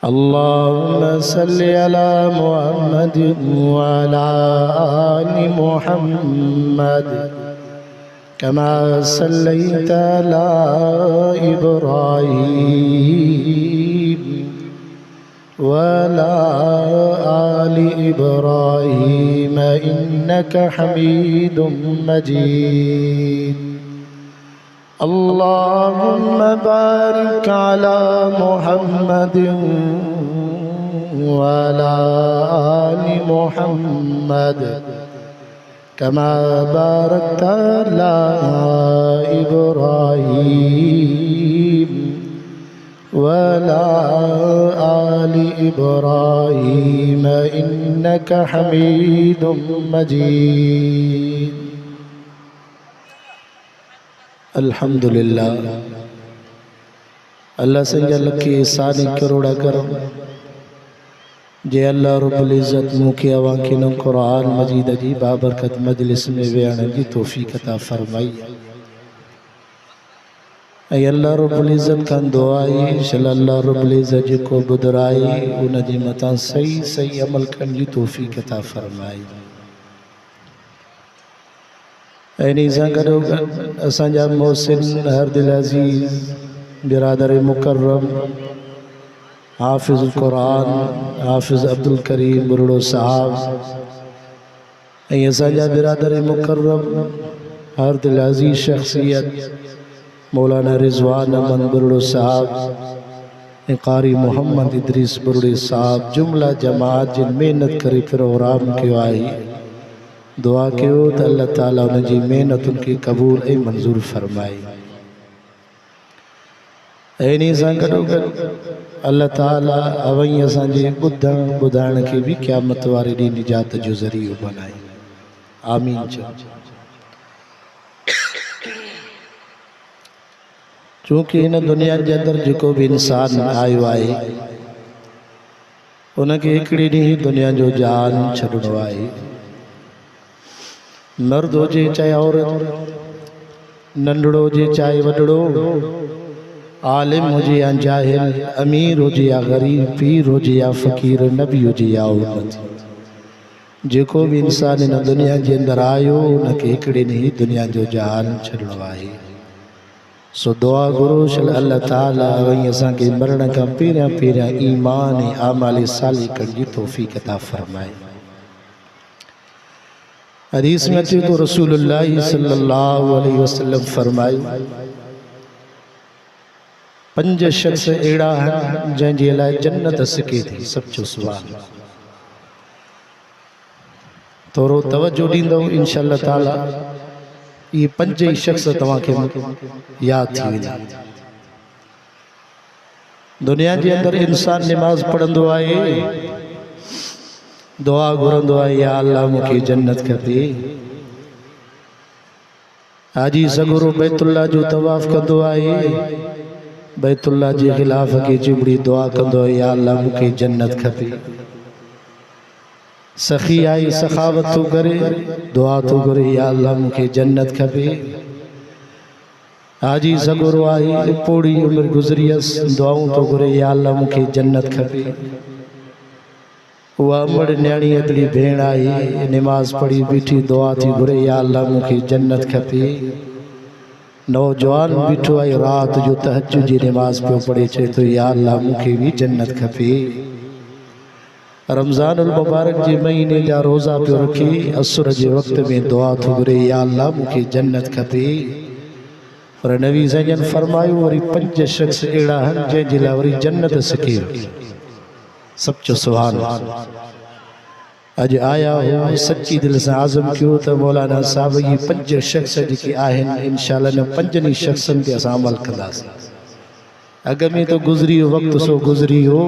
अल्लाहुम्म सल्लि अला मुहम्मद व अला आलि मुहम्मद कमा सल्लैता अला इब्राहीम व अला आलि इब्राहीम इन्नका हमीदुम मजीद। अल्लाहुम्म बारिक अला मुहम्मद व अला आलि मुहम्मद कमा बारकता अला इब्राहीम व अला आलि इब्राहीम इन्नका हमीदुम मजीद। अल्हम्दुलिल्लाह। अल्लाह से लखे सानी करोड़ा करम जे अल्लाह रब्बुल इज़्ज़त मुखे अवांखे न कुरान मजीद जी बाबरकत मजलिस में वेहण जी तौफीक अता फरमाई। ऐं अल्लाह रब्बुल इज़्ज़त खां दुआ आहे अल्लाह रब्बुल इज़्ज़त जेको ॿुधराए उन जे मथां सही सही अमल करण जी तौफीक अता फरमाई। इन सां गॾोगॾु असांजा मोहसिन हरदिल अज़ीज़ बिरादर मुकर्रम हाफ़िज़ कुरान हाफ़िज़ अब्दुल करीम बुरड़ो साहब ऐं असांजा बिरादर मुकर्रम हरदिल अज़ीज़ शख्सियत मौलाना रिज़वान अमन बुरड़ो साहब ऐं कारी मोहम्मद इदरीस बुरड़े साहब जुमला जमात जिन मेहनत करे प्रोग्राम कयो आहे। दुआ कयो त अल्लाह ताला उन जी मेहनतुनि खे क़बूल ऐं मंज़ूर फरमाए। इन सां गॾोगॾु अल्लाह ताला अवई असांजे ॿुधण ॿुधाइण खे बि क़यामत वारे ॾींहुं निजात जो ज़रियो बनाए। आमीन चओ। चूंकि हिन दुनिया जे अंदरि जेको बि इंसान आयो आहे उनखे हिकिड़े ॾींहुं दुनिया जो जान छॾिणो आहे। मर्द हुजे चाहे औरत, नंढड़ो हुजे चाहे वॾड़ो, आलिम हुजे या जाहिल, अमीर हुजे या ग़रीब, पीर हुजे या फ़कीर, नबी हुजे या औरत, जेको बि इंसान इन दुनिया जे अंदरि आयो उनखे हिकिड़े ॾींहुं दुनिया जो जान छॾिणो आहे। सो दुआ घुरो अल्लाह ताला वही असांखे मरण खां पहिरियां पहिरियां ईमान ऐं आमाल सालिह करण जी तौफ़ीक़ अता फरमाए। हदीस में अचे तो रसूलुल्लाह सल्लल्लाहु अलैहि वसल्लम फरमायो, 5 शख्स अहिड़ा आहिनि जंहिंजे लाइ जन्नत सिके थी। सचो सुभान। थोरो तवज्जो ॾींदव इंशाअल्लाह ताला ये 5 ही शख्स तव्हांखे याद थी वेंदा। दुनिया जे अंदरि इंसान नमाज पढ़ंदो आहे, दुआ घुरंदो आहे या अल्लाह मूंखे जन्नत खपे। हाजी सगुरो बैतुल्लाह जो तवाफ़ कंदो आहे, बैतुल्लाह जे ख़िलाफ़ खे चिबड़ी दुआ कंदो आहे या अल्लाह मूंखे जन्नत खपे। सखी आई सखावत तो करे दुआ तो करे या अल्लाह मूंखे जन्नत खपे। हाजी सगुरो आई पोड़ी उम्र गुज़रियस दुआऊं तो करे या अल्लाह मूंखे जन्नत खपे। उहा अमड़ न्याणी अदड़ी भेण आई नमाज पढ़ी बीठी दुआ थी घुरे या अल्लाह मूंखे जन्नत खपे। नौजवान बीठो आई रात जो तहज्जुद जी नमाज पियो पढ़े चए तो या अल्लाह मूंखे भी जन्नत खपे। रमज़ान उल मुबारक जे महीने जा रोज़ा पियो रखे असुर जे वक़्त में दुआ थो घुरे या अल्लाह मूंखे जन्नत खपे। पर नबी सजन फरमायो वरी 5 शख्स अहिड़ा आहिनि जंहिंजे लाइ वरी जन्नत सिके रखी। सचो सुभान। अॼु आया हो सच्ची दिलि सां आज़म कयो त मौलाना साहब ये 5 शख्स जेके आहिनि इंशाअल्लाह न 5 शख्सनि ते असां अमल कंदासीं। अॻ में तो गुज़री वक़्त सो गुज़री हो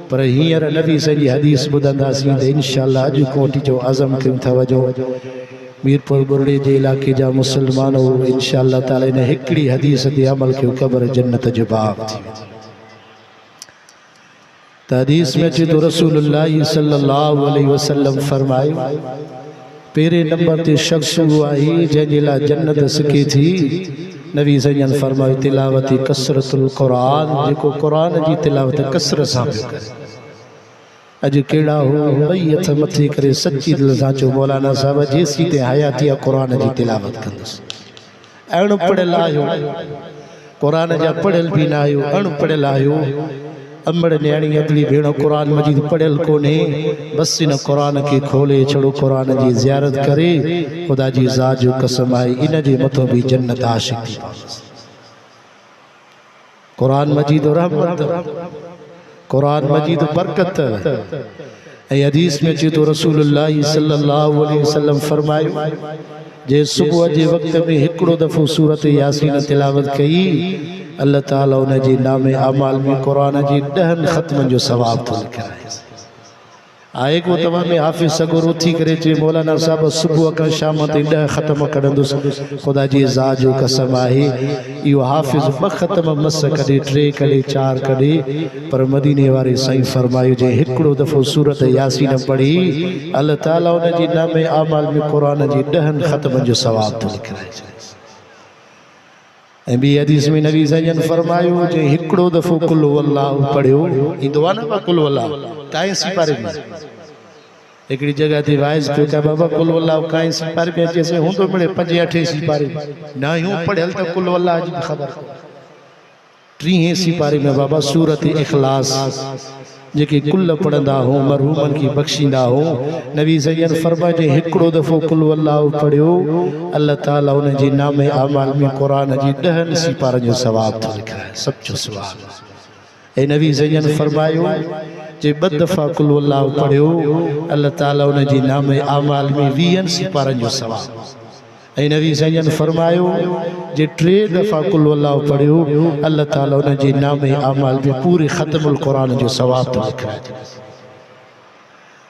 पर हींअर नबी सॼी हदीस ॿुधंदासीं त इंशाअल्लाह अॼु कोटि जो आज़म कयूं था। वजो मीरपुर बुरड़े जे इलाइक़े जा मुसलमान इंशाअल्लाह ताला इन हिकिड़ी हदीस ते अमल कयो क़ब्र जन्नत जो बाग़ थी। त हदीस में अचे तो रसूलुल्लाह सल्लल्लाहु अलैहि वसल्लम फरमायो, पहिरें नंबर ते शख्स उहो आहे जंहिंजे लाइ जन्नत सिके थी नबी सजन फरमायो तिलावती कसरतुल कुरान, जेको कुरान जी तिलावत कसरत सां पियो करे। अज केड़ा हो भई हथ मथे करे सच्ची दिल सां चो मौलाना साहब जेसी ते हयाती कुरान जी तिलावत कंदुस। अणपढ़ियल आहियो, कुरान जा पढ़ियल भी ना आहियो, अणपढ़ियल आहियो। अमड़ न्याणी अदड़ी भेण कुरान मजीद पढ़ियल कोने, बस इन कुरान के खोले छड़ो, कुरान जी ज़ियारत करे। खुदा जी ज़ात जो कसम आहे इन जे मथो भी जन्नत आशिक थी पवंदस। कुरान मजीद रहमत, कुरान मजीद बरकत। ऐं हदीस में अचे तो रसूलुल्लाह सल्लल्लाहु अलैहि वसल्लम फरमायो जे सुबह जे वक्त में हिकड़ो दफ़ो सूरत यासीन तिलावत कई, अल्लाह ताला उन जे नामे अमाल में कुरान जी 10 ख़त्मन जो सवाब तो लिखाए। आए को तवा में हाफिज सगोर उथी करे चे मौलाना साहब सुबह का शाम ते 10 ख़त्म करंदुस। खुदा जी ज़ात जो कसम आहे यो हाफिज 2 ख़त्म मस कदे 3 कदे 4 कदे, पर मदीने वारे साईं फरमायो जे हिकड़ो दफ़ो सूरत यासीन पढ़ी, अल्लाह ताला उन जे नामे अमाल में कुरान जी 10 ख़त्मन जो सवाब तो लिखाए। ऐं बी हदीस में नबी सजन फरमायो जे हिकड़ो दफ़ो कुल वल्लाहु पढ़ियो, ईंदो आहे न कुल वल्लाहु काई सिपारे में हिकड़ी जगह ते वाइज पियो का बाबा कुल वल्लाहु काई सिपारे में जैसे हूं तो मिले 5-8 सिपारे ना यूं पढ़ियल त कुल वल्लाहु जी खबर 3 सिपारे में बाबा सूरत इखलास जेके कुल पढ़ंदा हो मरहूमन की बख्शींदा हो। नबी सजन फरमाए जे हिकड़ो दफ़ो कुल वल्लाहु पढ़ियो, अल्लाह ताला उन जे नामे अमाल में कुरान जी 10 सिपारन जो सवाब तो लिखाए, सच्चो सवाब। ऐं नबी सजन फरमायो जे 2 दफ़ा कुल वल्लाहु पढ़ियो, अल्लाह ताला उन जे नामे अमाल में 20 सिपारन जो सवाब। ऐं नबी सजन फरमायो जे 3 दफ़ा कुल वल्लाहु पढ़ियो, अल्लाह ताला उन जे नामे अमाल में पूरे ख़त्मुल कुरान जो सवाब तो लिखाए।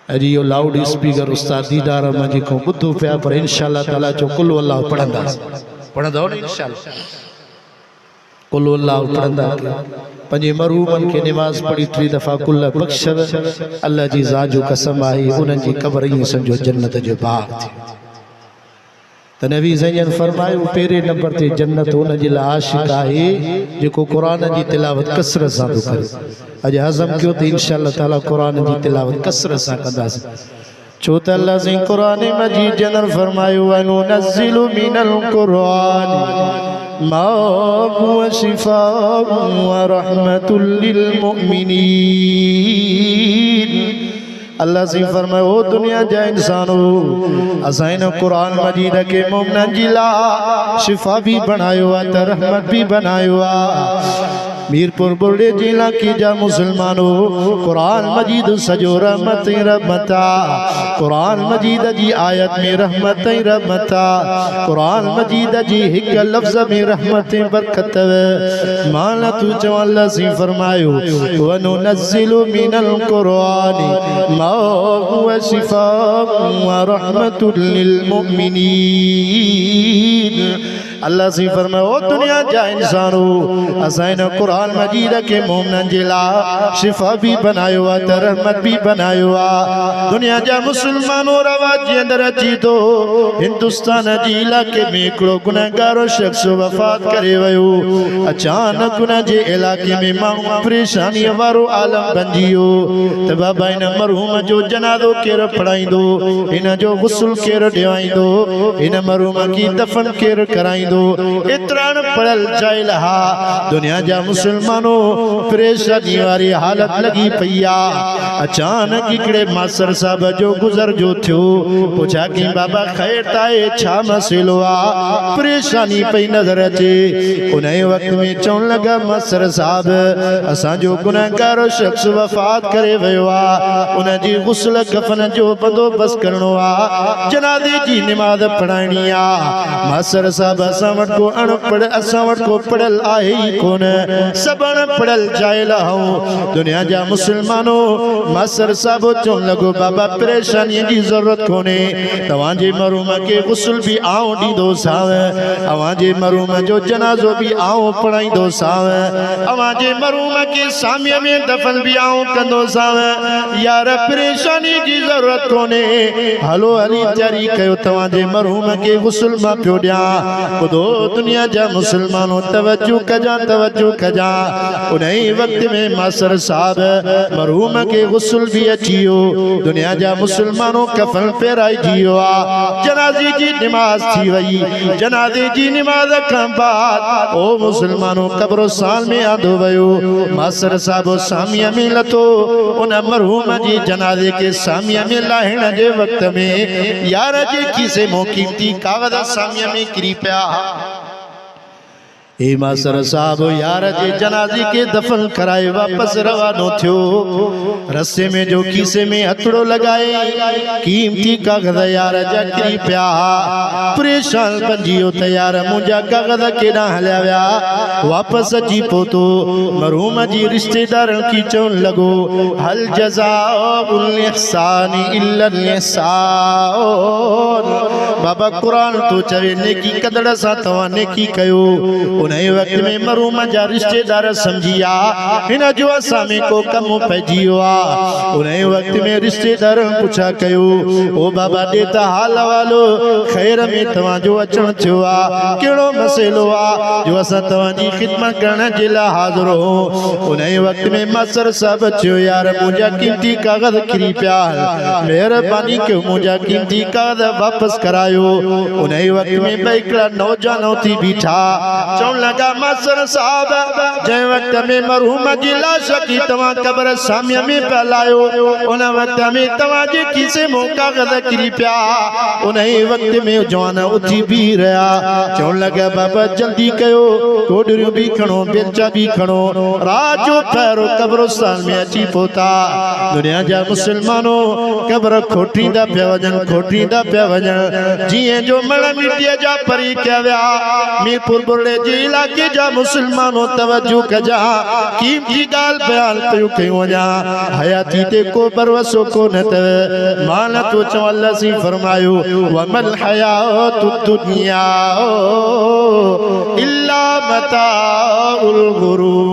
अॼु इहो लाउड स्पीकर उस्ताद दीदार मां जेको ॿुधो पिया, पर इंशाअल्लाह ताला जो कुल वल्लाहु पढ़ंदासीं, पढ़ंदव न इंशाअल्लाह कुल वल्लाहु पढ़ंदा। पंहिंजे मरहूमन खे निमाज़ पढ़ी 3 दफ़ा कुल बख़्शव, अल्लाह जी ज़ात जो कसम आहे उन्हनि जी क़ब्र ईअं सम्झो जन्नत जो बाग़ थी। त नबी सजन फरमायो पहिरें नंबर ते जन्नत उन जे लाइ आशिक़ आहे जेको कुरान जी तिलावत कसरत सां थो करे। अॼु हज़म कयो त इंशाअल्लाह ताला कुरान जी तिलावत कसरत सां कंदासीं। छो त अल्लाह से कुरान मजीद जनर फरमायो वनुनज़्ज़िलु मिनल कुरान मा हुवा शिफ़ाउन व रहमतुल लिल मुमिनीन। अल्लाह से फरमायो ओ दुनिया जा इंसानो, असां इन कुरान मजीद के मोमिनन जी लाइ शिफा भी बनायो आ त रहमत भी बनायो आ। मीरपुर बुर्डे जे इलाके जा मुसलमानो, कुरान मजीद सजो रहमत ही रहमत आ। कुरान मजीद जी आयत में रहमत ही रहमत आ। कुरान मजीद जी हिक लफ्ज़ में रहमत बरकत मान तू चव। अल्लाह से फरमायो वनुनज़्ज़िलु मिनल कुरानी मा हुवा शिफ़ाउन व रहमतुल लिल मुमिनीन। अल्लाह से फरमायो ओ दुनिया जा इंसानो, असां इन कुरान मजीद के मोमिनन जे लाइ शिफा भी बनायो आ त रहमत भी बनायो आ। दुनिया जा मुसलमानो रवाज जे अंदर अची तो हिंदुस्तान जी इलाके में हिकिड़ो गुनहगार शख्स वफ़ात करे वियो। अचानक उन जे इलाके में माण्हू परेशानीअ वारो आलम बणिजी वियो त बाबा इन मरहूम जो जनाज़ो केरु पढ़ाईंदो, इन जो गुस्ल केरु ॾिवाईंदो, इन मरहूम की दफ़न केरु कराईंदो। इतरा पढ़ल जाइल हा। दुनिया जा मुसलमानो परेशानी वारी हालत लगी पई आ। अचानक हिकिड़े मास्टर साहब जो गुज़र जो थियो। पुछा कि बाबा ख़ैर ताए छा मसइलो आ, परेशानी पई नज़र अचे। उन वक़्त में चवण लगा मास्टर साहब असांजो गुनहगार शख्स वफ़ात करे वियो आ, उन जी गुस्ल कफन जो बंदोबस्त करणो आ, जनाज़े जी निमाज़ पढ़ाइणी आ। मास्टर साहब असां वटि को अनपढ़, असां वटि को पढ़ियल आहे ई कोन, सबन पढ़ल जाइल हूँ दुनिया जा मुसलमानों मास्टर साहब चोन लगो बाबा परेशानी की जरूरत कोने तवाजे मरूम के गुस्ल भी आओ दीदो साव अवाजे मरूम जो जनाजो भी आओ पढ़ाई दो साव अवाजे मरूम के सामिया में दफन भी आओ कंदो साव यार परेशानी की जरूरत कोने हलो हली जारी कयो तवाजे मरूम के गुस्ल मा पियो दिया खुदो दुनिया जा मुसलमानों तवज्जो कजा उन्हीं वक्त में मास्टर साहब मरहूम के गुस्ल भी अचियो दुनिया जा मुसलमानों कफन फेराई जियो जनाजे जी नमाज थी वई जनाजे जी नमाज खां बाद ओ मुसलमानों कब्रिस्तान में आंदो वयो मास्टर साहब सामिया में लतो उन मरहूम जी जनाजे के सामिया में लाहिण जे वक्त में यार जे खीसे मो कीमती कागज सामिया में किरी पिया ए मास्टर साहब यार जे जनाजे के दफन कराए वापस रवानो थियो रस्ते में जो खीसे में हथड़ो लगाए कीमती कागज यार जा किरी पिया परेशान पंजियो तैयार मुझा कागज केड़ा हलिया विया वापस अची पोतो मरहूम जी रिश्तेदार की चौन लगो हल जज़ाउल इहसानी इल्लल इहसान बाबा कुरान तो चवे नेकी कदड़ सा तवा नेकी कयो उन्हीं वक्त में मरहूम जा रिश्तेदार समझिया इन जो असामी को कम पजियो उन्हीं वक्त में रिश्तेदार पूछा कयो ओ बाबा देता हाल वालो खैर में तवा जो अचण थियो केड़ो मसलो जो असा तवा जी खिदमत करण जे ला हाजिर हो उन्हीं वक्त में मास्टर साहब थियो यार मुझा कीमती कागज किरी पिया मेहरबानी क्यों मुझा कीमती कागज वापस करायो उन्हीं वक्त में बैकड़ा नौजवान थी बीठा लगा मास्टर साहब जे वक्त में मरहूम जी लाश की तवा कब्र सामिया में फैलायो उन वक्त में तवा जे किसे मौका गद किरी पिया उन्हीं वक्त में जवान उठी भी रहा चौन लगा बाबा जल्दी कयो कोडरियो भी खणो बेचा भी खणो राजो फेरो कब्रिस्तान में अची पोता दुनिया जा मुसलमानों कब्र खोटींदा पिया वजन जिए जो मण मिट्टी जा परी क्या व्या मीरपुर बुरड़े जी इलाके जा मुसलमानों तवज्जो कजा कीमती गाल बयान कयो कयो वजा हयाती ते को परवसो को न त मान तो चवल्ला सी फरमायो वमल हयातु दुनिया इल्ला मताउल गुरूर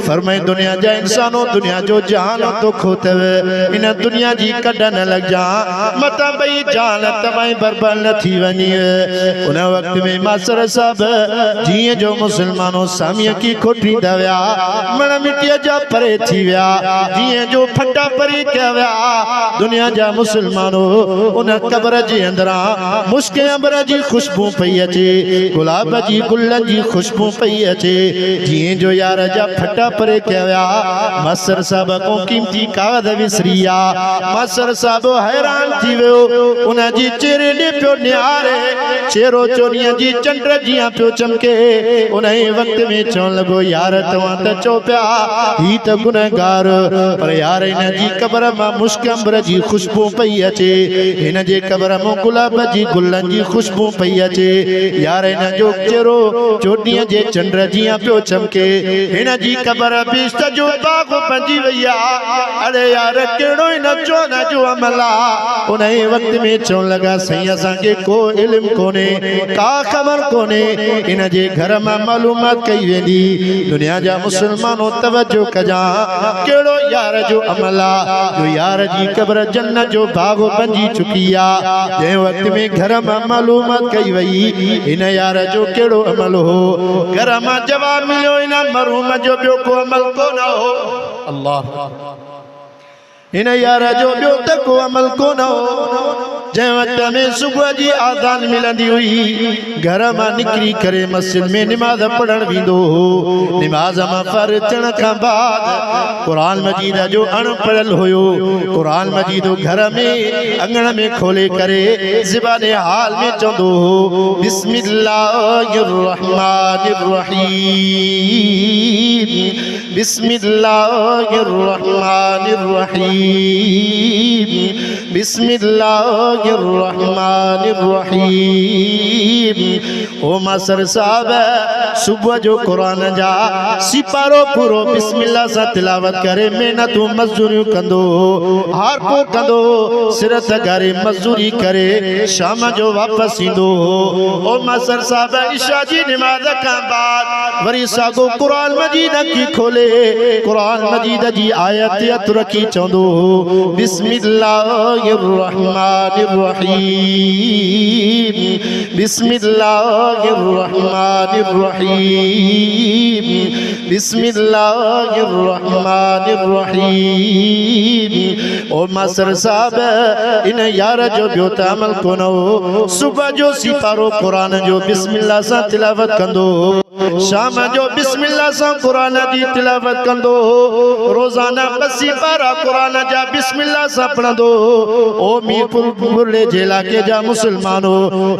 फरमाए दुनिया जा इंसानो दुनिया जो जहान तो खोतवे इन दुनिया जी कढन लग जा मता भई जान तमाई बर्बाद न थी वनी उन वक्त में मास्टर साहब जिए जो मुसलमानों सामिया की खोटी दव्या मण मिट्टिया जा परे थी व्या जिए जो फटा परी क्या व्या दुनिया जा मुसलमानों उन कब्र जे अंदरा मुश्क अंबर जी खुशबू पई अचे गुलाब जी गुलन जी खुशबू पई अचे जिए जो यार जा फटा परे क्या व्या मास्टर साहब को कीमती कागज विसरिया मास्टर साहब हैरान थी वियो उन जी चेहरे ने पियो निहारे चेहरो चोरिया जी चंद्र जिया पियो चमके उन्हीं वक्त में चौन लगो यार तवा त चो पिया ही त गुनहगार पर यार इन जी कब्र मां मुश्क अंबर जी खुशबू पई अचे इन जे कब्र मां गुलाब जी गुलन जी खुशबू पई अचे यार इन जो चेहरो चोटिया जे चंद्र जिया पियो चमके इन जी कब्र बिस्त जो बाग पंजी वैया अरे यार केड़ो इन चोन जो अमला उन्हीं वक्त में चौन लगा सही असा के को इल्म कोने का खबर कोने इन जे घर में मालूमात कई वेंदी दुनिया जा मुसलमानों तवज्जो कजा केड़ो यार जो अमला जो यार जी कब्र जन्नत जो बागो बंजी चुकिया जे वक्त में घर में मालूमात कई वई इन यार जो केड़ो अमल हो घर में जवाब मिलो इन मरहूम जो बियो को अमल को न हो अल्लाह इन यार जो बियो त को अमल को न हो जे वक्त में सुबह जी आज़ान मिलंदी हुई घर में निकरी करे मस्जिद में नमाज पढ़न विंदो हो नमाज में फर्ज चण का बाद कुरान मजीद जो अनपढ़ल होयो कुरान मजीद घर में अंगण में खोले करे ज़बाने हाल में चंदो हो बिस्मिल्लाहिर रहमानिर रहीम बिस्मिल्लाहिर रहमानिर रहीम बिस्मिल्लाह बिस्मिल्लाहिर्रहमानिर्रहीम। ओ मास्टर साहब सुबह जो कुरान जा सिपारो पूरो बिस्मिल्लाह सा तिलावत करे, मेहनत मजदूरी कंदो, हार को कंदो, सिरत करे मजदूरी करे, शाम जो वापस ईंदो। ओ मास्टर साहब इशा जी नमाज का बाद वरी सागो कुरान मजीद की खोले, कुरान मजीद जी आयत अतरकी चंदो बिस्मिल्लाहिर्रहमानिर्रहीम, बिस्मिल्लाहिर्रहमानिर्रहीम, बिस्मिल्लाहिर्रहमानिर्रहीम। ओ मास्टर साहब इन यार जो बियो त अमल कोनो, सुबह जो सिपारो कुरान जो बिस्मिल्लाह सा तिलावत कंदो, शाम जो बिस्मिल्लाह सा कुरान जी तिलावत कंदो, रोजाना बसी पारा कुरान जा बिस्मिल्लाह सा पढ़ंदो। ओ मीरपुर बुर्ले जेला के जा मुसलमानो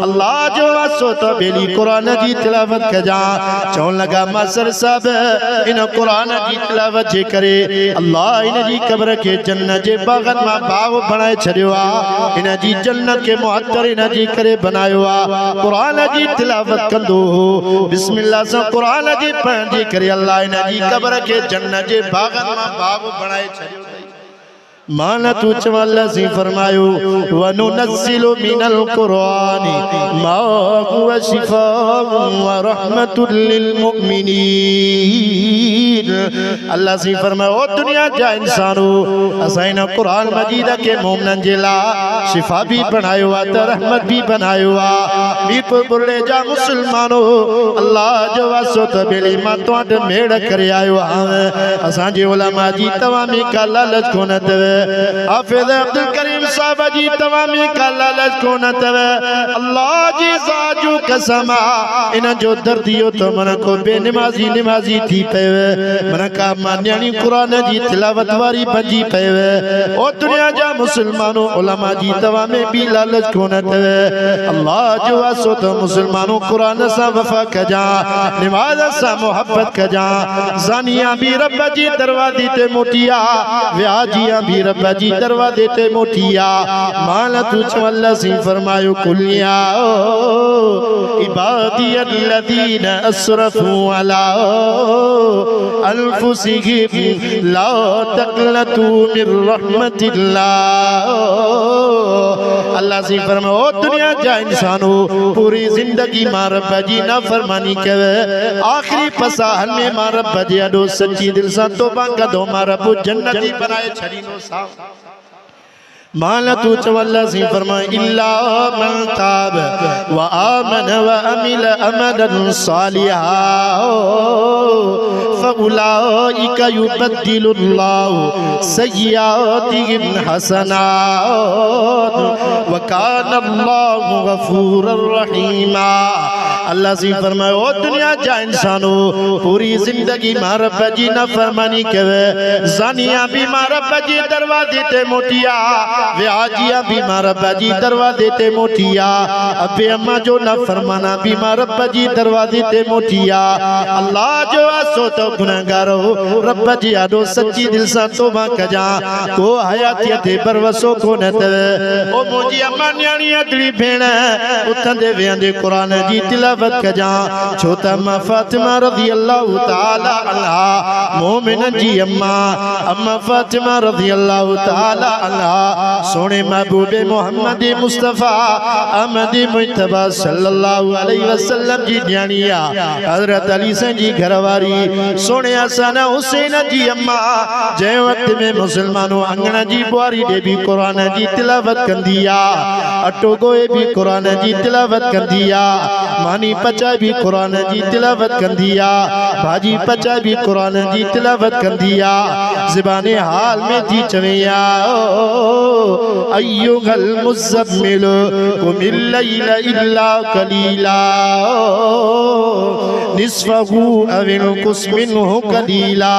अल्लाह जो वासो तो बेली कुरान जी तिलावत कजा। चौन लगा मास्टर साहब इन कुरान जी तिलावत जे करे अल्लाह इन जी कब्र के जन्नत जे बागन मां बाग बनाए छड़ियो आ, इन जी जन्नत के मुअत्तर इन जी करे बनायो आ। कुरान जी तिलावत कंदो बिस्मिल्लाह सा कुरान जी पढ़ जी करे अल्लाह इन जी कब्र के जन्नत जे बागन मां बाग बनाए छड़ियो। माना तू चवल्ला सी फरमायो वनुनज़्ज़िलु मिनल कुरानी मा हुवा शिफ़ाउन व रहमतुल लिल मुमिनीन। अल्लाह सी फरमायो ओ दुनिया जा इंसानो असां इन कुरान मजीद के मोमिनन जे ला शिफा भी बनायो आ त रहमत भी बनायो आ। मीरपुर बुर्ले जा मुसलमानो अल्लाह जो वासो त बेली मां तो मेड़ करे आयो आ। असां जे उलमा जी तवामी का लालच कोन तवे, हाफिज अब्दुल करीम साहब जी तवामी का लालच कोन तवे। अल्लाह जी साजू कसम इन जो दर्दियो तो मन को बेनमाजी नमाजी थी पेवे, मन का मान्यानी कुरान जी तिलावत वारी बजी पेवे। ओ दुनिया जा मुसलमानो उलमा जी तवामे भी लालच कोन तवे। अल्लाह जो वासो तो मुसलमानो कुरान सा वफा कजा, नमाज सा मोहब्बत कजा, जानिया भी रब जी दरवाजे ते मोटिया, व्याजिया भी रब जी दरवाजे ते मोटिया। माला तू चवल्ला सी फरमायो कुलिया इबादियल्लज़ीना अस्रफू अला अनफुसिहिम ला तक़नतू मिर रहमतिल्लाह। अल्लाह सी फरमाओ दुनिया जा इंसानो पूरी जिंदगी मां रब जी नाफरमानी कवे, आखिरी पसाहन में मां रब जी अडो सच्ची दिल सा तौबा कदो मां रब जन्नती बनाए छड़ीनो सा। माला तू चवल्ला सी फरमाए इल्ला मन ताब व आमन व अमिल अमलन सालिहा फउलाइका युबद्दिलुल्लाहु सय्यातिहिम हसनात व कानल्लाहु गफूरर रहीमा। अल्लाह सी फरमाए ओ दुनिया जा इंसानो पूरी जिंदगी मां रब जी नाफरमानी कवे, जानिया भी मां रब जी दरवाजे ते मोटिया, व्याजिया भी मां रब जी दरवाजे ते मोटिया, अबे अम्मा जो नाफरमाना भी मां रब जी दरवाजे ते मोटिया। अल्लाह जो आसो तो गुनहगारो रब जी आडो सच्ची दिल सा तौबा कजा, को हयातियत ते परवसो कोन तवे। ओ मोजी अम्मा न्याणी अदड़ी भेण उथंदे वेंदे कुरान जी तिलावत कजा, छो त अम्मा फातिमा रज़ी अल्लाह ताला अन्हा मोमिन जी अम्मा, अम्मा फातिमा रज़ी अल्लाह ताला अन्हा सोने महबूबे मोहम्मद मुस्तफा अहमद मुज्तबा सल्लल्लाहु अलैहि वसल्लम जी न्याणिया हजरत अली से जी घरवारी सोने हसन हुसैन जी अम्मा जे वक्त में मुसलमानों अंगना जी बुआरी दे भी कुरान जी तिलावत कंदिया, अटो गोए भी कुरान जी तिलावत कंदिया, मानी पचा भी कुरान जी तिलावत कंदिया, भाजी पचा भी कुरान जी तिलावत कंदिया। ज़बाने हाल में थी चवेया अय्युहल मुज़्ज़म्मिल कुमिल लैला इल्ला कलीला निस्फहु अविल कुस मिन्हु कलीला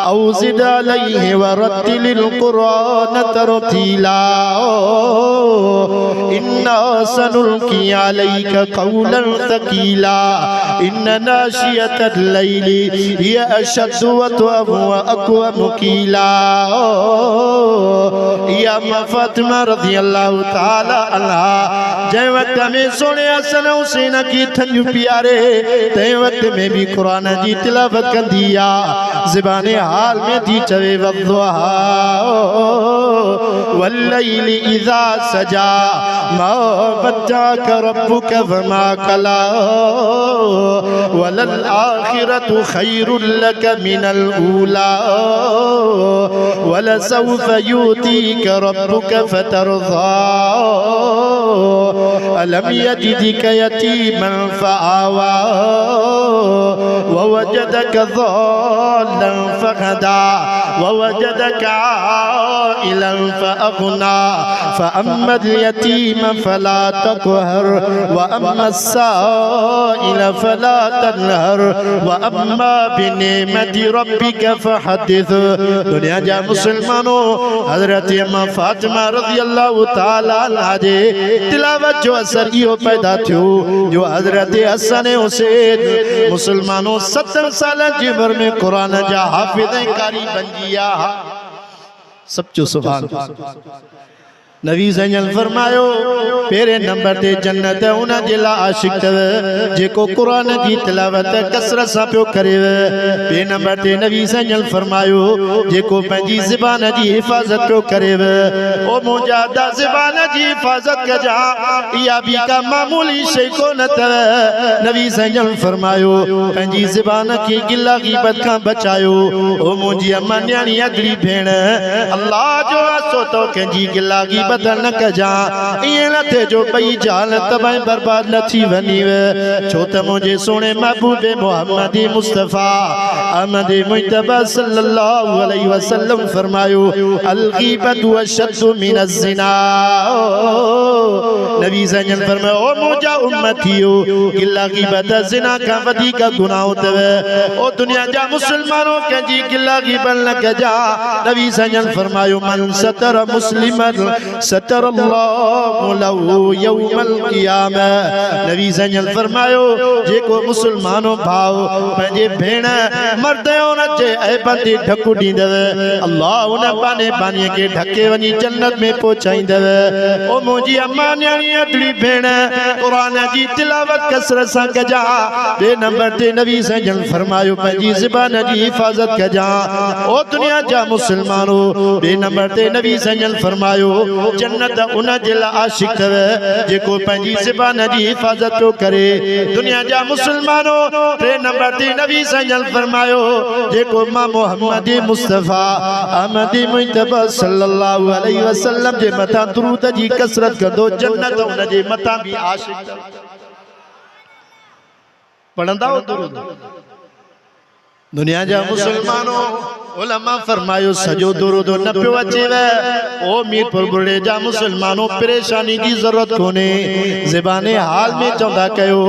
औ ज़िद अलैहि वरत्तिलिल कुरान तरतीला इन्ना सनुल्की अलैका कौलन सकीला इन्ना नाशियतल लैली हिया अशद्दु वतअबु व अक़वमु क़ीला। या फातिमा रज़ियल्लाहु ताला अन्हा जै वक्त में सोने हसन हुसैन की थन प्यारे तै वक्त में भी कुरान जी तिलावत कंदी आ ज़बाने हाल में थी चवे वद्दुहा वल्लैलि इज़ा सजा मा वद्दअक रब्बुक वमा कला वलल आखिरतु खैरुल लक मिनल ऊला वलसौफ युतीक रब्बुक फतरज़ा अलम यजिदक यतीमन फआवा ववजदक ज़ाल्लन फहदा ववजदक आइलन फअग़ना फअम्मल यतीम फला तक़हर वअम्मा अस्साइल फला तनहर वअम्मा बिनिअमति रब्बिक फहद्दिस। दुनिया जा मुसलमानों हज़रत अम्मा फातिमा रज़ियल्लाहु ताला अन्हा जे तिलावत जो असर इहो पैदा थियो जो हज़रत हसन हुसैन मुसलमानों 70 साल जी उम्र में कुरान जा हाफिज़ कारी बंजिया सच्चो सुभान। नबी सजल फरमायो पेरे नंबर ते जन्नत उन जे लाइ आशिक तव जेको कुरान जी तिलावत कसरत सां पियो करे। बे नंबर ते नबी सजल फरमायो जेको पंहिंजी ज़बान जी हिफ़ाज़त पियो करे। ओ मुंहिंजा दा ज़बान जी हिफ़ाज़त कजा इहा बि का मामूली शइ कोन तव। नबी सजल फरमायो पंहिंजी ज़बान खे गिला ग़ीबत खां बचायो। ओ मुंहिंजी अम्मा न्याणी अगली भेण अल्लाह जो आसो तो कंहिंजी गिला ग़ीबत न कजा इएं न थे जो पई जान तबाही बर्बाद न थी वञी छो त मुंहिंजे सोणे महबूब मोहम्मद मुस्तफ़ा अहमद मुजतबा सल्लल्लाहु अलैहि वसल्लम फरमायो अल ग़ीबतु अशद्दु मिनज़ ज़िना। नबी सजन फरमायो ओ मुंहिंजा उम्मतियो गिला ग़ीबत ज़िना खां वधीक गुनाह अथव। ओ दुनिया जा मुसलमानों कंहिंजी गिला ग़ीबत न कजा। नबी सजन फरमायो मन सतर मुस्लिमन सतरल्लाहु लहू यौमल क़ियामा। नबी सजल फरमायो जेको मुसलमानो भाव पंहिंजे भेण मर्द उन जे ऐबन ते ढकु ॾींदव अल्लाह उन बाने बानीअ खे ढके वञी जन्नत में पहुचाईंदव। ओ मुंहिंजी अम्मा न्याणी अदड़ी भेण कुरान जी तिलावत कसरत सां कजा। बे नंबर ते नबी सजल फरमायो पंहिंजी ज़बान जी हिफ़ाज़त कजा। ओ दुनिया जा मुसलमानो बे नंबर ते नबी सजल फरमायो जन्नत उन जे लाइ आशिक तव जेको पंहिंजी ज़बान जी हिफ़ाज़त तो करे। दुनिया जा मुसलमानों टे नंबर ते नबी सजल फरमायो जेको मां मोहम्मद मुस्तफ़ा अहमद मुजतबा सल्लल्लाहु अलैहि वसल्लम जे मथां दुरूद जी कसरत कंदो जन्नत उन जे मथां भी आशिक तव। पढ़ंदा हो दुरूद। दुनिया जा मुसलमानों उलमा फरमायो सजो दुरूद न पियो अचेव। ओ मीरपुर बुढ़े जा मुसलमानों परेशानी की जरूरत कोने ज़बाने हाल में चौंदा कयो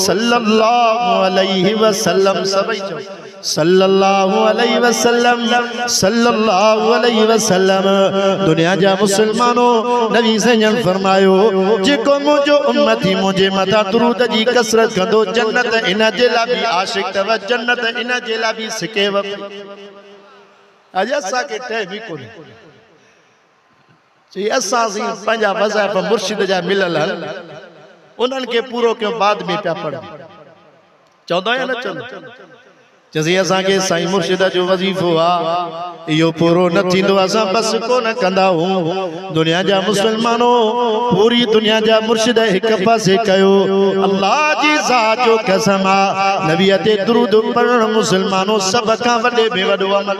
सल्लल्लाहु अलैहि वसल्लम सभई चो सल्लल्लाहु अलैहि वसल्लम सल्लल्लाहु अलैहि वसल्लम। दुनिया जा मुसलमानों नबी सजल फरमायो जेको मुंहिंजो उम्मती मुंहिंजे मथां दुरूद जी कसरत कंदो जन्नत इन जे लाइ भी आशिक तव जन्नत इन जे लाइ भी सिकेव। अॼु असांखे टाइम ई कोन्हे चई असां पंहिंजा वज़ाइफ़ मुर्शिद जा मिलियल आहिनि उन्हनि खे पूरो कयो बाद में पिया पढ़ चवंदो या न चवंदो चई असांखे साईं मुर्शिद जो वज़ीफ़ो आहे इहो पूरो न थींदो असां बस कोन कंदा हूं। दुनिया जा मुसलमानों पूरी दुनिया जा मुर्शिद हिक पासे कयो अल्लाह जी ज़ात जो कसम आहे नबी ते दुरूद पढ़ण मुसलमानों सब खां वॾे में वॾो अमल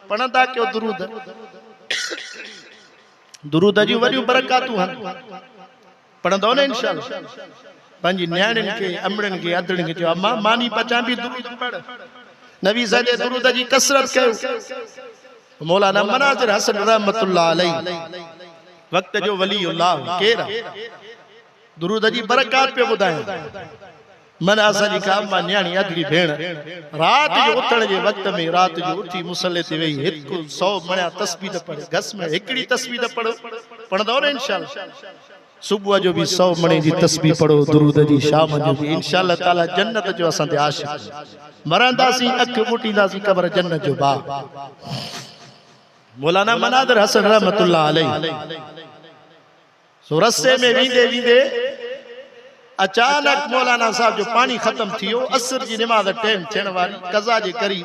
पढ़ंदा कयो दुरूद। दुरूद जी वॾियूं बरकातूं आहिनि पढ़ंदो न इंशाअल्लाह। पंहिंजी न्याणियुनि खे अमड़नि खे अदड़ियुनि खे चयो अम्मा मानी पचां बि दुरूद पढ़। नबी सॼे दुरूद जी कसरत कयो। मौलाना मनाज़िर हसन रहमतुल्लाह अलैहि वक्त जो वली अल्लाह केर दुरूद जी बरकात पे ॿुधायो। मन असांजी का मां न्याणी अगली भेण रात जो उथण जे वक्त में रात जो उठी मुसल्ले ते वेही हिक 100 मणिया तस्बीह पढ़े घस में हिकड़ी तस्बीह पढ़ो पढ़ंदो न इंशाअल्लाह सुबह जो भी 100 मणे जी तस्बीह पढ़ो दुरूद जी शाम जो भी इंशाअल्लाह ताला जन्नत जो असां ते आशिक मरंदासी अख मुटींदासी कब्र जन्नत जो बाग मौलाना मनादर हसन रहमतुल्लाह अलैहि सो रस्ते में वींदे वींदे अचानक मौलाना साहब जो पानी खत्म थियो असर जी नमाज टाइम थियण वारी कज़ा जे करी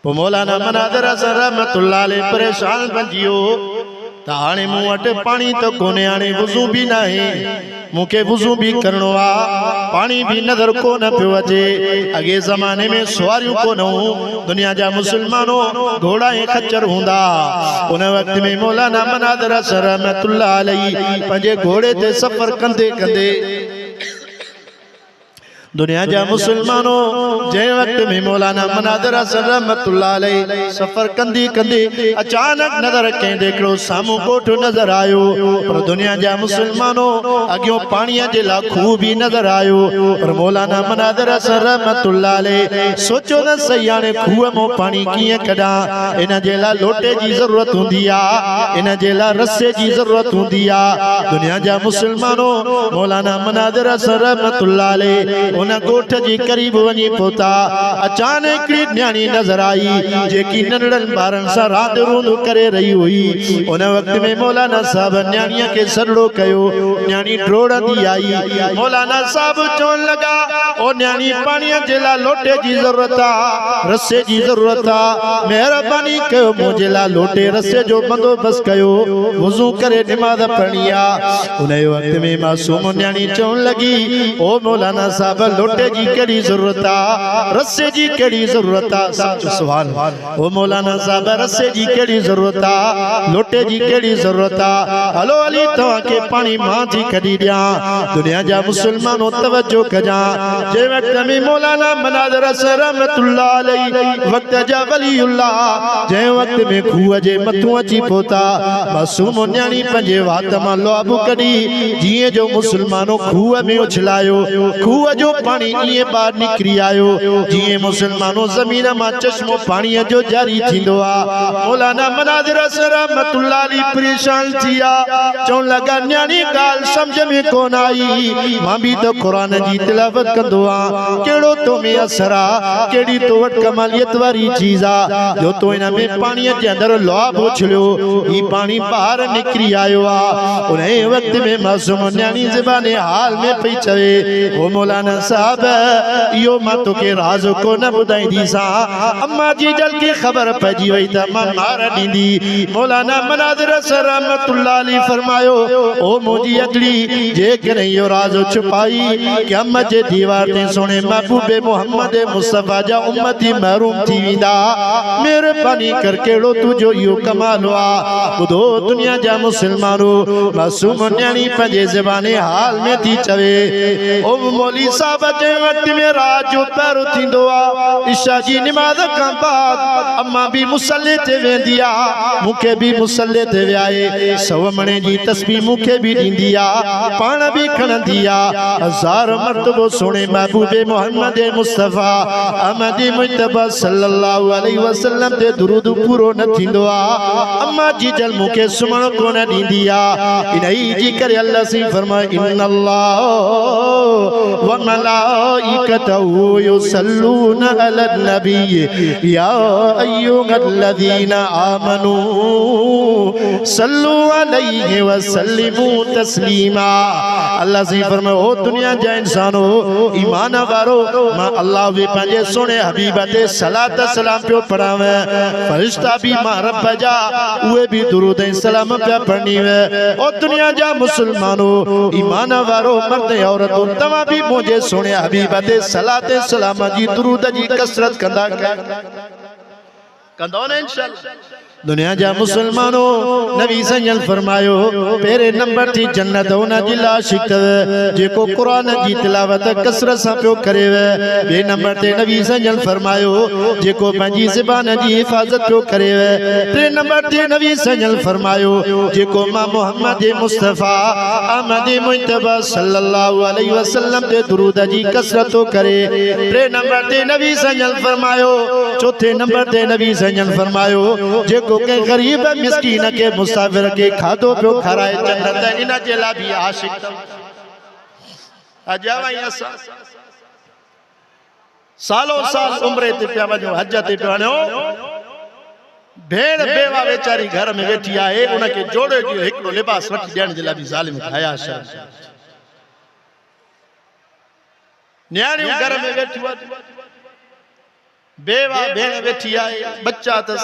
पो मौलाना मनादर हसन रहमतुल्लाह अलैहि परेशान बंजियो ता हाणे मूं वटि पानी तो कोने हाणे वुज़ू भी नाहे मुके वुज़ू भी करणो आ पानी भी नजर को न पियो अचे अगे जमाने में सवारियों को न दुनिया जा मुसलमानों घोड़ा ऐं खच्चर हुंदा उन वक्त में मौलाना मनादर हसन रहमतुल्लाह अलैहि पंहिंजे घोड़े ते सफ़र कंदे कंदे दुनिया जा मुसलमानों जै वक्त में मौलाना मनादर हसन रहमतुल्लाह अलैहि सफर कंदी कंदी अचानक नजर कहीं देखो सामू कोठ नजर आयो पर दुनिया जा मुसलमानों अगियो पानी जे ला खूह भी नजर आयो पर मौलाना मनादर हसन रहमतुल्लाह अलैहि सोचो न सही हाणे खूह मो पानी किए कढा इन जे ला लोटे जी जरूरत हुंदी आ इन जे ला रस्से जी जरूरत हुंदी आ दुनिया जा मुसलमानों मौलाना मनादर हसन रहमतुल्लाह अलैहि उन गोठ जी करीब वनी पहुता अचानक न्याणी नजर आई जेकी नंढड़न बारन सा रात रूंद करे रही हुई उन वक्त में मौलाना साहब न्याणीअ के सरड़ो कयो न्याणी ड्रोड़ंदी आई मौलाना साहब चवण लगा ओ न्याणी पानी जे ला लोटे जी जरूरत आ रस्से जी जरूरत आ मेहरबानी कयो मुझे ला लोटे रस्से जो बंदोबस्त कयो वुज़ू करे नमाज पढ़नी आ उन वक्त में मासूम न्याणी चवण लगी ओ मौलाना साहब लोटे जी केड़ी जरूरत आ रस्से जी केड़ी जरूरत आ सच सवाल ओ मौलाना साहब रस्से जी केड़ी जरूरत आ लोटे जी केड़ी जरूरत आ हलो अली तवा के पानी मां जी कडी दिया दुनिया जा मुसलमानों तवज्जो कजा जे वक्त में मौलाना मनादर हसन रहमतुल्लाह अलैहि वक्त जा वलीउल्लाह जे वक्त में खूह जे मथू अची पहुता मासूम न्याणी पंजे वात मां लोब कडी जिए जो मुसलमानों खूह में उछलायो खूह जो पानी ये बाहर निकरी आयो जिए मुसलमानों जमीन मा चश्मो पानी जो जारी थींदो आ मौलाना मनादर हसन रहमतुल्लाह अलैहि परेशान थिया चवण लगा न्याणी गाल समझ में कोन आई मां भी तो कुरान जी तिलावत कंदो आ केड़ो तो में असर आ केड़ी तो वट कमालियत वारी चीज आ जो तो इन में पानी जे अंदर लोभ उछलियो ई पानी बाहर निकरी आयो आ उन वक्त में मासूम न्याणी ज़बाने हाल में पई चवे ओ मौलाना साहब यो मां तो के राज को न बुधाईंदी सा अम्मा जी जल की खबर पजी वई त मां मार दींदी मौलाना मनादर हसन रहमतुल्लाह अलैहि फरमायो ओ मुजी अगली जे करे यो राज छुपाई क़यामत जे दीवार ते सोने महबूबे मोहम्मद मुस्तफा जा उम्मती महरूम थी विंदा मेहरबानी कर केड़ो तुजो यो कमाल वा बुधो दुनिया जा मुसलमानो मासूम न्याणी पंजे ज़बाने हाल में थी चवे ओ मौली साहब जे वक्त में रात जो पैरो थींदो आ इशा जी नमाज का बाद अम्मा भी मुसल्ले ते वेंदी आ मुखे भी मुसल्ले ते वियाए 100 मणे जी तस्बीह मुखे भी दींदी आ पाण भी खणंदी आ 1000 मर्तबो सोने महबूबे मोहम्मद मुस्तफा अहमद मुज्तबा सल्लल्लाहु अलैहि वसल्लम ते दुरूद पूरो न थींदो आ अम्मा जी जल मुखे सुमण कोन दींदी आ इनई जी करे अल्लाह सी फरमाए इन्नल्लाह व मलाइकतहु युसल्लूना अलन नबी या अय्युहल्लज़ीना आमनू सल्लू अलैहि व सल्लिमू तस्लीमा अल्लाह से फरमाए ओ दुनिया जा इंसानो ईमान वारो मां अल्लाह वे पंजे सोने हबीब ते सलात सलाम पे पढ़ावे फरिश्ता भी मां रब जा उए भी दुरूद सलाम पे पढ़नी वे ओ दुनिया जा मुसलमानो ईमान वारो मर्द औरत तमा भी मुझे सोने हबीब ते सलात सलाम जी दुरूद जी कसरत कंदा कंदो न इंशाअल्लाह। दुनिया जा मुसलमानो नबी सजल फरमायो पेरे नंबर थी जन्नत उन जी लाशिक जेको कुरान जी तिलावत कसरत से पियो करे बे नंबर ते नबी सजल फरमायो जेको पंहिंजी ज़बान जी हिफाजत पियो करे टे नंबर ते नबी सजल फरमायो जेको मां मोहम्मद मुस्तफ़ा अहमद मुजतबा सल्लल्लाहु अलैहि वसल्लम ते दुरूद जी कसरत करे टे नंबर ते नबी सजल फरमायो चौथे नंबर ते नबी सजल फरमायो जेको के गरीब मिस्कीन के मुसाफिर के खादो पियो खाराए जन्नत इन जे ला भी आशिक अजावाई असा सालों साल उम्रे ते पिया वञो हज ते पिया वञो भेड़ बेवा बेचारी घर में वेठी आहे उनके जोड़े जो हिकड़ो लिबास वठी ॾियण जे ला भी ज़ालिम ठाया शर न्याणियूं घर में वेठियूं बेवा भेण वेठी आहे बच्चा तस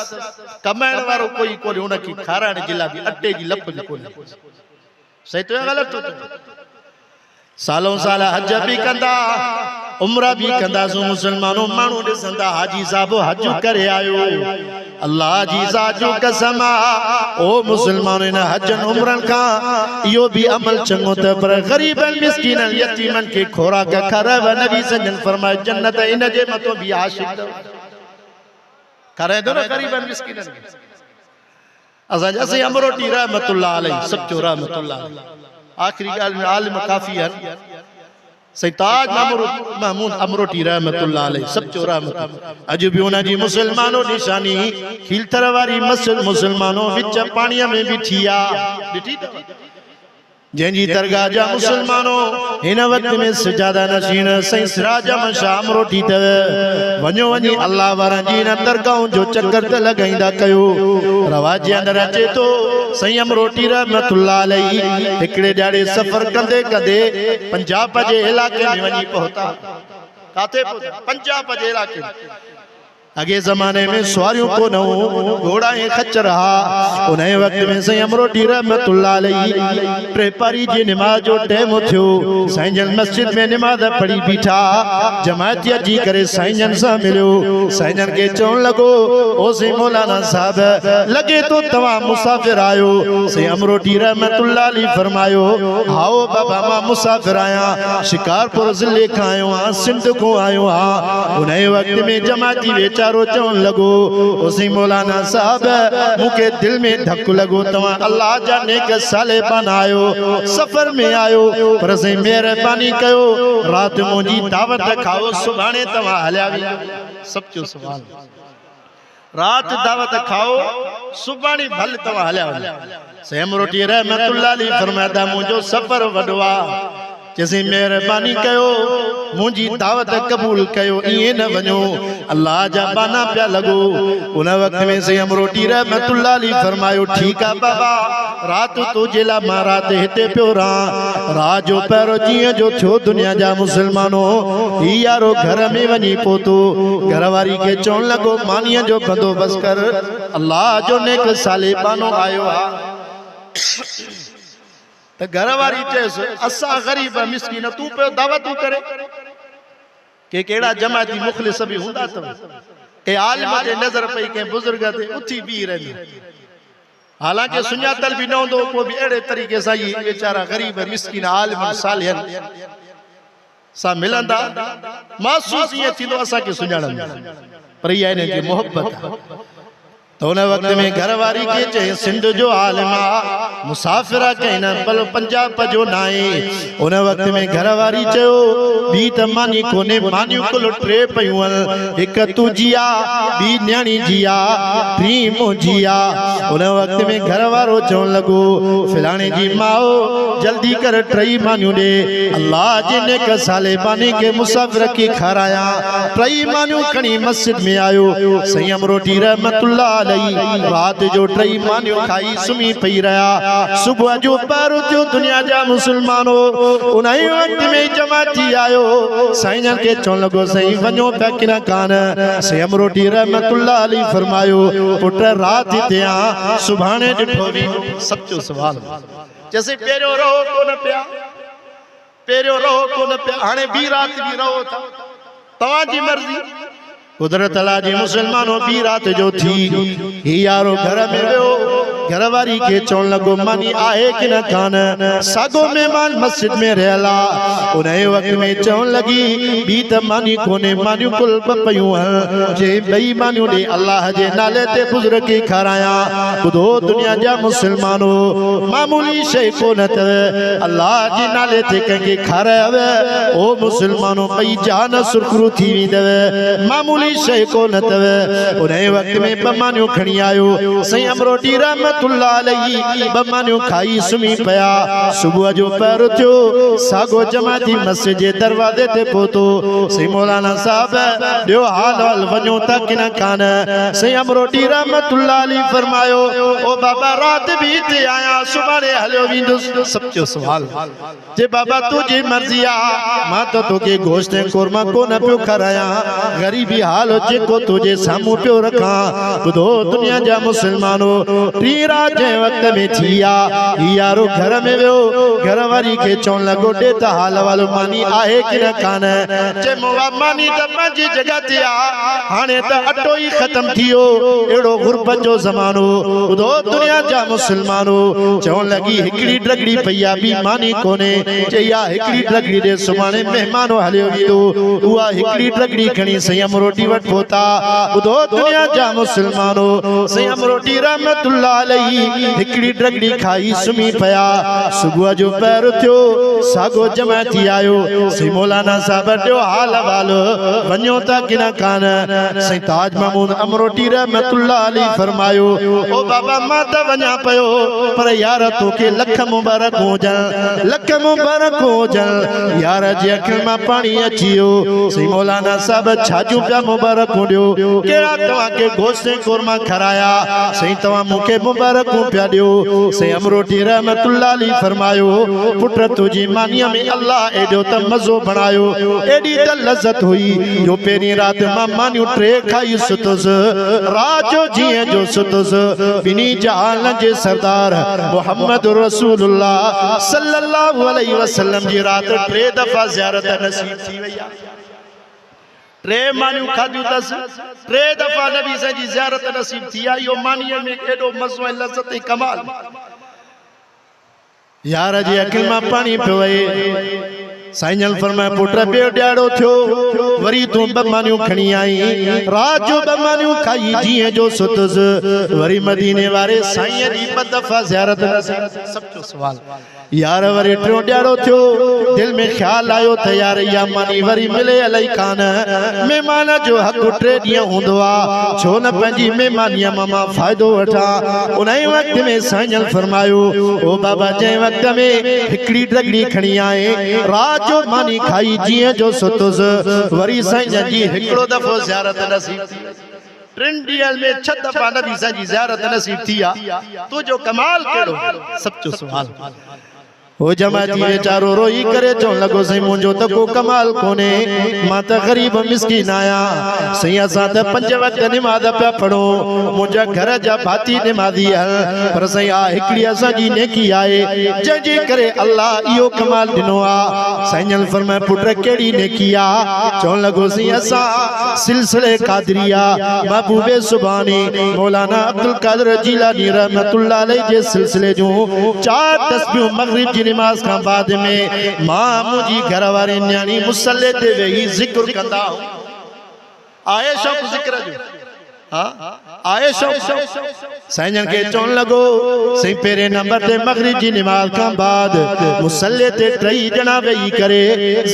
कमाइण वारो कोई कोन्हे उनखे खाराइण जे लाइ अटे जी लप बि कोन्हे सही तो ग़लत तो सालों साल हज भी कंदा उम्रा भी कंदा सो मुसलमानो मानू ॾिसंदा हाजी साहब हज करे आयो अल्लाह जी जाजू कसम ओ मुसलमान इन हजन उम्रन का इहो भी अमल चंगो त पर गरीबन मिस्किनन यतीमन के खोराक खाराव नबी सजन फरमाए जन्नत इन जे मतो भी आशिक करे दो न गरीबन मिस्किनन असा जैसे अमरोटी रहमतुल्लाह अलैहि सच्चो रहमतुल्लाह आखिरी गाल में आलिम काफी है सैताज महमूद अमरोटी रहमतुल्लाह अलैहि सच्चो रहमत अज भी उन जी मुसलमानो निशानी खीलतर वारी मस्जिद मुसलमानो विच पानी में बिठिया ॾिठी जंहिंजी दरगाह जा मुसलमानो हिन वक्त में सजादा नशीन सही सिराज शाम रोटी तव वञो वञी अल्लाह वारनि जी हिन दरगाहों जो चक्कर त लॻाईंदा कयो रवाज जे अंदरि अचे थो सही अमरोटी रहमतुल्लाह अलैहि हिकिड़े ॾाढे सफ़र कंदे कंदे पंजाब जे इलाके में वञी पहुता काथे पहुता पंजाब जे इलाके में अगे जमाने में सवारियों को न घोड़ा ये खच्चर हा उन वक्त में सही अमरोटी रहमतुल्लाह अलैहि ट्रेपारी जी नमाज जो टाइम थियो साईं जन मस्जिद में नमाज पढ़ी बीठा जमात जी करे साईं जन सा मिलो साईं जन के चवण लगो ओ से मौलाना साहब लगे तो तवा मुसाफिर आयो सही अमरोटी रहमतुल्लाह अलैहि फरमायो हाओ बाबा मां मुसाफिर आया शिकारपुर जिले का आयो हां सिंध को आयो हां उन वक्त में जमाती बेचारो चवण लगो उसी मौलाना साहब मुके दिल में धक लगो तवा अल्लाह जा नेक साले बनायो सफर में आयो पर से मेहरबानी कयो रात मुजी दावत खाओ सुभाणे तवा हल्या सच्चो सवाल रात दावत खाओ सुभाणे भल तवा हल्या सेम रोटी रहमतुल्लाह अलैहि फरमादा मुजो सफर वडवा जैसे मेहरबानी कयो मुझी दावत कबूल कयो इए न वनो अल्लाह जा बाना पिया लगो उन वक्त में से अमरोटी रहमतुल्लाह अलैहि फरमायो ठीक है बाबा रात तो जेला मां रात हिते पियो रहा रात जो पैरो जिए जो थियो दुनिया जा मुसलमानो ही यारो घर में वनी पोतो घरवारी के चवण लगो मानिया जो बंदोबस्त कर अल्लाह जो नेक साले बानो आयो आ तो घरवारी चेस असा गरीब मिस्किन तू पे दावत करे के केड़ा जमाती मुखलिस भी हुंदा त के आलिम जे नजर पई के बुजुर्ग ते उठी भी रही हालांकि सुञातल भी न होंदो को भी एड़े तरीके सा ये बेचारा गरीब मिस्किन आलिम सालिहन सा मिलंदा महसूस ये थींदो असा के सुञाणन पर ये ने की मोहब्बत तो उन वक्त में घरवारी के चए सिंध जो आलिमा मुसाफिरा कहना पल पंजाब जो नाए उन वक्त में घरवारी चयो बी त मानी कोने मानियो कुल ट्रे पयुन एक तू जिया बी न्याणी जिया त्री मो जिया उन वक्त में घरवारो चवण लगो फिलाने जी माओ जल्दी कर ट्रई मानियो दे अल्लाह जे नेक साले बाने के मुसाफिर की खाराया ट्रई मानियो खणी मस्जिद में आयो सही अमरोटी रहमतुल्लाह रात जो ट्रई मानियो खाई सुमी पई रहा सुबह जो पैरो थियो दुनिया जा मुसलमानो उन्हीं वक्त में जमाती आयो साईं जन के चवण लगो सही वञो पिया किना कान से अमरोटी रहमतुल्लाह अलैहि फरमायो पुट रात हिते आ सुभाणे ॾिठो भी सच्चो सवाल जैसे पेरियो रहो कोन पिया पेरियो रहो कोन पिया हाणे बी रात भी रहो था तव्हां जी मर्ज़ी कुदरत अल्लाह जी मुसलमानों बी रात जो थी ही यारो घर में वियो घर वारी के चवण लगो मानी आहे कि न कान सागो मेहमान मस्जिद में रहला उन वक्त में चवण लगी बी त मानी कोने मानियूं कुल पयूं जे बई मानियूं दे अल्लाह जे नाले ते बुजुर्ग के खाराया ॿुधो दुनिया जा मुसलमानो मामूली शइ कोन अथव अल्लाह जे नाले ते कंहिंखे खारायव ओ मुसलमानो बई जान सुरखरू थी वेंदव मामूली शइ कोन अथव उन वक्त में बमानियूं खणी आयो सही अमरोटी रहमतुल्लाह अलैहि बमानियूं खाई सुम्ही पिया सुबुह जो पैर थियो सागो जमाती मस्जिद जे दरवाजे ते पहुतो सही मौलाना साहब ॿियो हाल हाल वञो त किन कान सही अमरोटी रहमतुल्लाह अलैहि फरमायो ओ बाबा रात भी हिते आया सुभाणे हलियो वेंदुसि सचो सुवाल जे बाबा तुंहिंजी मर्ज़ी आहे मां त तोखे गोश्त ऐं कोरमा कोन पियो खारायां ग़रीबी हाल जेको तुंहिंजे साम्हूं पियो रखां ॿुधो दुनिया जा मुसलमानो टी रात जे वक्त में थी आहे यारो घर में वियो घर वारी खे चवण लॻो ॾे त हाल वालो मानी आहे कि न कान चयो मानी त पंहिंजी जॻह ते आहे हाणे त अटो ई ख़तम थी वियो अहिड़ो गुरबत जो ज़मानो ॿुधो दुनिया जा मुसलमानो चवण लॻी हिकिड़ी ड्रगड़ी पई आहे ॿी मानी कोन्हे चई आहे हिकिड़ी ड्रगड़ी ॾे सुभाणे महिमानो हलियो वेंदो उहा हिकिड़ी ड्रगड़ी खणी संयम रोटी वटि पहुता ॿुधो दुनिया जा मुसलमानो संयम रोटी रहमतुल्लाह अलैहि हिकिड़ी ड्रगड़ी खाई सुम्ही पिया सुबुह जो पैर थियो सागो जमा थी आयो सही मौलाना साहब ॾियो हाल वाल वञो त किन कान सही ताज महमूद अमरोटी रहमतुल्लाह अलैहि फरमायो ओ बाबा मां त वञा पियो पर यार तोखे लख मुबारक हुजनि लख मुबारक हुजनि यार जे अखियुनि मां पाणी अची वियो सही मौलाना साहब छाजू पिया मुबारक ॾियो कहिड़ा तव्हांखे गोश्त ऐं कोरमा खाराया सही तव्हां मूंखे मुबारकूं पिया ॾियो सही अमरोटी रहमतुल्लाह अलैहि फरमायो पुट तुंहिंजी मानीअ में अल्लाह एॾो त मज़ो बणायो एॾी त लज़त हुई जो पहिरीं राति मां मानियूं टे खाई सुतुसि रात जो जीअं जो सुतुसि ॿिन्ही जहान जे सरदार मुहम्मद रसूलुल्लाह सल्लल्लाहु अलैहि वसल्लम जी राति टे दफ़ा ज़ियारत नसीब थी वई आहे टे मानियूं खाधियूं अथसि टे दफ़ा नबी साईं जी ज़ियारत नसीब थी आहे इहो मानीअ में एॾो मज़ो ऐं लज़त ऐं कमाल यार जे अखियुनि मां पाणी पियो वहे साईं जन फरमाए पुट ॿियो ॾियारो थियो वरी तूं ॿ मानियूं खणी आई रात जो ॿ मानियूं खाई जीअं जो सुतुसि वरी मदीने वारे साईं जी ॿ दफ़ा ज़ियारत नसीब सचो सुवाल यार वरी टियों ॾियारो थियो दिल में ख्याल आयो त यार इहा मानी वरी मिले अलाई कान महिमान जो हक़ टे ॾींहं हूंदो आहे छो न पंहिंजी महिमानीअ मां फ़ाइदो वठां उन वक़्त में साईं जन फरमायो ओ बाबा जंहिं वक़्त में हिकिड़ी ड्रगड़ी खणी आए रात जो मानी खाई जीअं जो सुतुसि वरी साईं जन जी हिकिड़ो दफ़ो ज़ियारत नसीब थी टिनि ॾींहंनि में 6 दफ़ा नबी साईं जी ज़ियारत नसीब थी आहे तुंहिंजो कमाल कहिड़ो सचो सुवाल हो जमाती वेचारो रोई करे चवण लॻो साईं मुंहिंजो त को कमाल कोन्हे मां त ग़रीब मिसकीन आहियां साईं असां त 5 वक़्त निमाज़ पिया पढ़ूं मुंहिंजा घर जा भाती निमाज़ी आहिनि पर साईं आ हिकिड़ी असांजी नेकी आहे जंहिंजे करे अल्लाह इहो कमाल ॾिनो आहे साईं जन फरमाए पुट कहिड़ी नेकी आहे चवण लॻो साईं असां सिलसिले क़ादरिया महबूबे सुभानी मौलाना अब्दुल कादिर जीलानी रहमतुल्लाह अलैहि जे सिलसिले जूं 4 तस्बीहूं मग़रिब जी नमाज खां बाद में मां मुंहिंजी घर वारी न्याणी मुसल्ले ते वेही ज़िक्र कंदा आए शौक़ ज़िक्र जो आए शौक़ साईं जन खे चवण लॻो साईं पहिरें नंबर ते मग़रिब जी नमाज खां बाद मुसल्ले ते 3 ॼणा वेही करे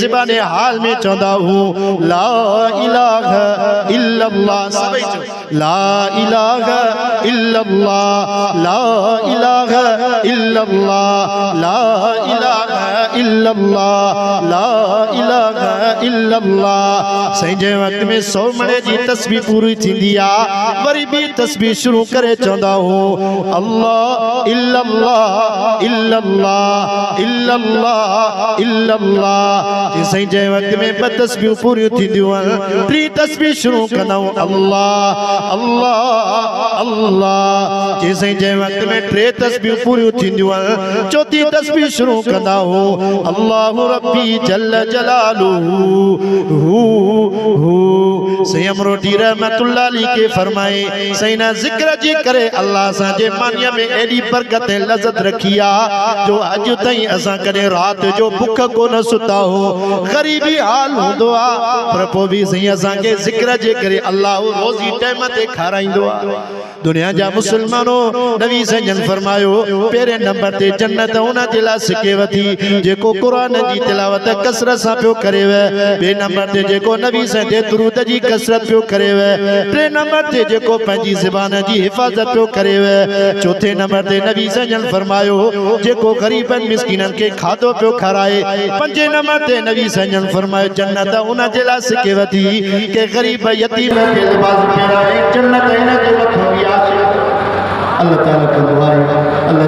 ज़बाने हाल में चवंदा हूं ला इलाहा इल्लल्लाह सभई चओ ला इलाहा इल्लल्लाह ला इलाहा इल्लल्लाह ला इलाहा इल्लल्लाह ला इलाहा इल्लल्लाह साईं जे वक़्त में 100 मणे जी तस्बीह पूरी थींदी आहे वरी भी तस्बीह शुरू करे चवंदा हूं अल्लाह इल्लल्लाह इल्लल्लाह इल्लल्लाह इल्लल्लाह साईं जे वक़्त में 2 तस्बीहूं पूरी थींदियूं आहिनि 3 तस्बीह शुरू कंदा हूं अल्लाह अल्लाह अल्लाह जेसि जे वक्त में 3 तस्बीह पूरी थींदियूं आहिनि चौथी तस्बीह शुरू कंदा हो अल्लाहु रब्बी जल्ल जलालुहु सैयम रोटी रहमतुल्लाह अलैहि के फरमाए सैना जिक्र जे करे अल्लाह सा जे मानिया में एडी बरकत लज़त रखिया जो अज ताईं असा कदे रात जो भूख को न सुता हो गरीबी हाल होंदो आ पर पो भी सही असा के जिक्र जे करे अल्लाह रोज़ी टाइम ते खाराइंदो आ दुनिया जा मुसलमानों नबी सजन फरमायो पेरे नंबर ते जन्नत उना जे ला सिके वती जेको कुरान जी तिलावत कसरत सा पियो करे वे बे नंबर ते जेको नबी से दे दुरूद जी कसरत पियो करे वे टे नंबर ते जेको पंजी ज़बान जी हिफाजत पियो करे वे चौथे नंबर ते नबी सजन फरमायो जेको गरीबन मिस्किनन के खादो पियो खाराए पंजे नंबर ते नबी सजन फरमायो जन्नत उना जे ला सिके वती के गरीब यतीम के लिबास पहनाए जन्नत इन जे मथो अल्लाह ताला को दुआ है अल्लाह